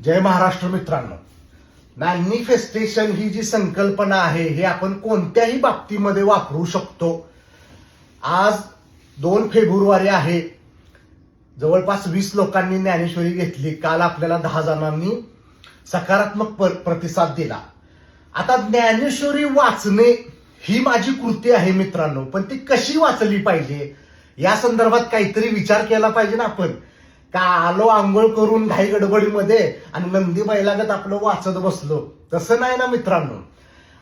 जय महाराष्ट्र मित्रांनो. मॅनिफेस्टेशन ही जी संकल्पना आहे हे आपण कोणत्याही बाबतीमध्ये वापरू शकतो. आज 2 फेब्रुवारी आहे. जवळपास 20 लोकांनी ज्ञानेश्वरी घेतली. काल आपल्याला 10 जणांनी सकारात्मक प्रतिसाद दिला. आता ज्ञानेश्वरी वाचणे ही माझी कृती आहे मित्रांनो, पण ती कशी वाचली पाहिजे या संदर्भात काहीतरी विचार केला पाहिजे ना आपण. का आलो आंघोळ करून घाई गडबडीमध्ये आणि नंदी बैलागत आपलं वाचत बसलो, तसं नाही ना मित्रांनो.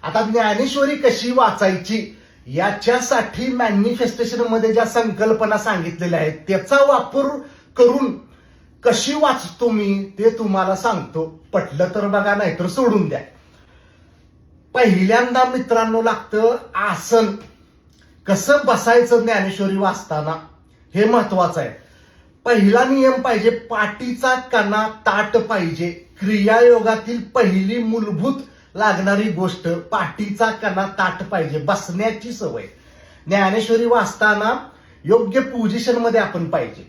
आता ज्ञानेश्वरी कशी वाचायची याच्यासाठी मॅनिफेस्टेशन मध्ये ज्या संकल्पना सांगितलेल्या आहेत त्याचा वापर करून कशी वाचतो मी ते तुम्हाला सांगतो. पटलं तर बघा, नाही तर सोडून द्या. पहिल्यांदा मित्रांनो लागतं आसन. कसं बसायचं ज्ञानेश्वरी वाचताना हे महत्वाचं आहे. पहिला नियम पाहिजे, पाठीचा कणा ताठ पाहिजे. क्रियायोगातील पहिली मूलभूत लागणारी गोष्ट पाठीचा कणा ताठ पाहिजे. बसण्याची सवय ज्ञानेश्वरी वाचताना योग्य पोझिशन मध्ये आपण पाहिजे.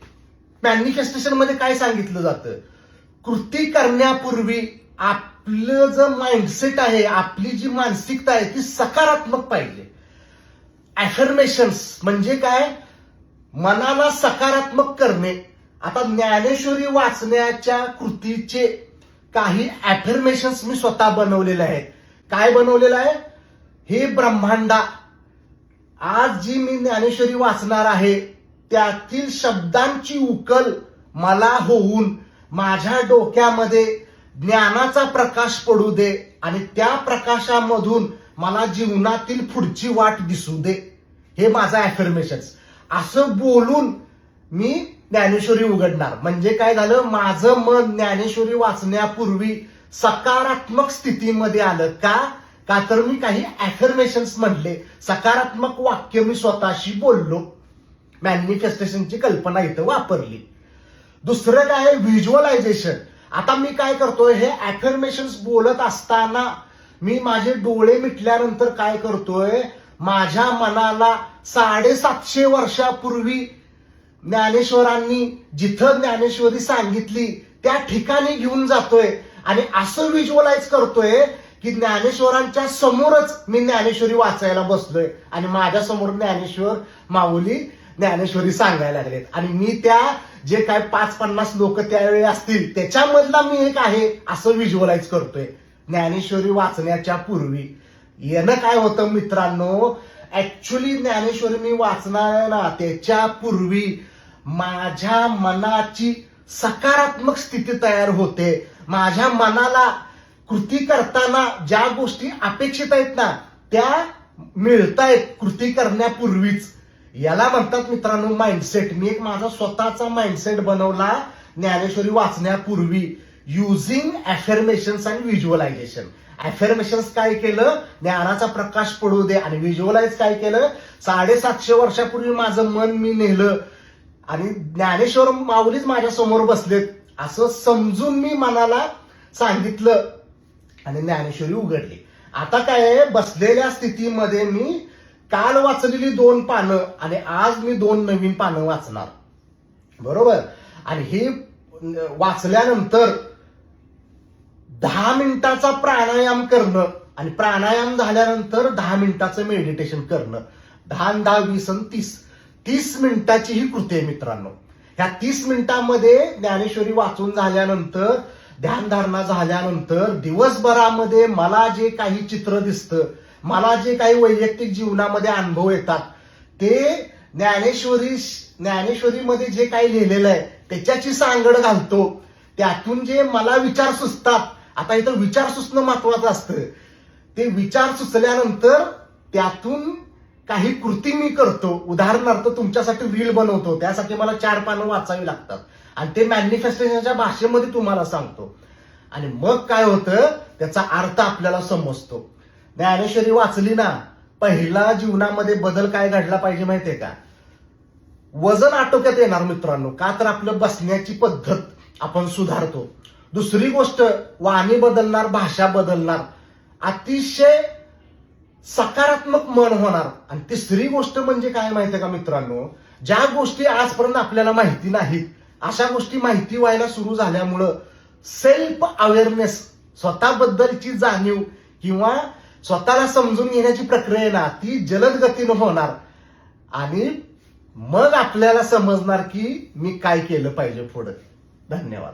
मॅनिफेस्टेशन मध्ये काय सांगितलं जातं, कृती करण्यापूर्वी आपलं जे माइंडसेट आहे, आपली जी मानसिकता आहे ती सकारात्मक पाहिजे. अफर्मेशन्स म्हणजे काय, मनाला सकारात्मक करणे. आता ज्ञानेश्वरी वाचण्याच्या कृतीचे काही अफर्मेशन्स मी स्वतः बनवलेले आहेत. काय बनवलेलं आहे, हे ब्रह्मांडा आज जी मी ज्ञानेश्वरी वाचणार आहे त्यातील शब्दांची उकल मला होऊन माझ्या डोक्यामध्ये ज्ञानाचा प्रकाश पडू दे आणि त्या प्रकाशामधून मला जीवनातील पुढची वाट दिसू दे. हे माझं अफर्मेशन्स. असं बोलून मी ज्ञानेश्वरी उघडणार. म्हणजे काय झालं, माझं मन ज्ञानेश्वरी वाचण्यापूर्वी सकारात्मक स्थितीमध्ये आलं. का तर मी काही अफर्मेशन्स म्हणले, सकारात्मक वाक्य मी स्वतःशी बोललो. मॅनिफेस्टेशनची कल्पना इथं वापरली. दुसरं काय, व्हिज्युअलायझेशन. आता मी काय करतोय, हे अफर्मेशन्स बोलत असताना मी माझे डोळे मिटल्यानंतर काय करतोय, माझ्या मनाला 750 वर्षापूर्वी ज्ञानेश्वरांनी जिथं ज्ञानेश्वरी सांगितली त्या ठिकाणी घेऊन जातोय आणि असं व्हिज्युअलाइज करतोय की ज्ञानेश्वरांच्या समोरच मी ज्ञानेश्वरी वाचायला बसलोय आणि माझ्या समोर ज्ञानेश्वर माऊली ज्ञानेश्वरी सांगायला लागलेत आणि मी त्या जे काय 5-50 लोक त्यावेळी असतील त्याच्यामधला मी एक आहे असं व्हिज्युअलाइज करतोय ज्ञानेश्वरी वाचण्याच्या पूर्वी. येणं काय होतं मित्रांनो, ऍक्च्युली ज्ञानेश्वरी मी वाचणार ना त्याच्या पूर्वी माझ्या मनाची सकारात्मक स्थिती तयार होते. माझ्या मनाला कृती करताना ज्या गोष्टी अपेक्षित आहेत ना त्या मिळतायत कृती करण्यापूर्वीच. याला म्हणतात मित्रांनो माइंडसेट. मी एक माझा स्वतःचा माइंडसेट बनवला ज्ञानेश्वरी वाचण्यापूर्वी युझिंग अफर्मेशन्स आणि व्हिज्युअलायझेशन. अफर्मेशन्स काय केलं, ज्ञानाचा प्रकाश पडू दे, आणि व्हिज्युअलाइज काय केलं, 750 वर्षापूर्वी माझं मन मी नेलं आणि ज्ञानेश्वर माऊलीच माझ्या समोर बसलेत असं समजून मी मनाला सांगितलं आणि ज्ञानेश्वरी उघडली. आता काय, बसलेल्या स्थितीमध्ये मी काल वाचलेली 2 पानं आणि आज मी 2 नवीन पानं वाचणार, बरोबर. आणि हे वाचल्यानंतर 10 मिनिटाचा प्राणायाम करणं आणि प्राणायाम झाल्यानंतर 10 मिनिटाचं मेडिटेशन करणं. 10, 10, 20 आणि 30 मिनिटाची ही कृती आहे मित्रांनो. ह्या 30 मिनिटांमध्ये ज्ञानेश्वरी वाचून झाल्यानंतर, ध्यानधारणा झाल्यानंतर दिवसभरामध्ये मला जे काही चित्र दिसतं, मला जे काही वैयक्तिक जीवनामध्ये अनुभव येतात ते ज्ञानेश्वरीमध्ये जे काही लिहिलेलं आहे त्याच्याची सांगड घालतो. त्यातून जे मला विचार सुचतात, आता इथं विचार सुचणं महत्वाचं असतं, ते विचार सुचल्यानंतर त्यातून काही कृती मी करतो. उदाहरणार्थ तुमच्यासाठी रील बनवतो, त्यासाठी मला 4 पानं वाचावी लागतात आणि ते मॅनिफेस्टेशनच्या भाषेमध्ये तुम्हाला सांगतो आणि मग काय होतं त्याचा अर्थ आपल्याला समजतो. ज्ञानेश्वरी वाचली ना, पहिला जीवनामध्ये बदल काय घडला पाहिजे माहितीये का, वजन आटोक्यात येणार मित्रांनो. का तर आपलं बसण्याची पद्धत आपण सुधारतो. दुसरी गोष्ट, वाणी बदलणार, भाषा बदलणार, अतिशय सकारात्मक मन होणार. आणि तिसरी गोष्ट म्हणजे काय माहितीये का मित्रांनो, ज्या गोष्टी आजपर्यंत आपल्याला माहिती नाहीत अशा गोष्टी माहिती व्हायला सुरू झाल्यामुळं सेल्फ अवेअरनेस, स्वतःबद्दलची जाणीव किंवा स्वतःला समजून घेण्याची प्रक्रिया आहे ना ती जलद गतीनं होणार आणि मग आपल्याला समजणार की मी काय केलं पाहिजे पुढे. धन्यवाद.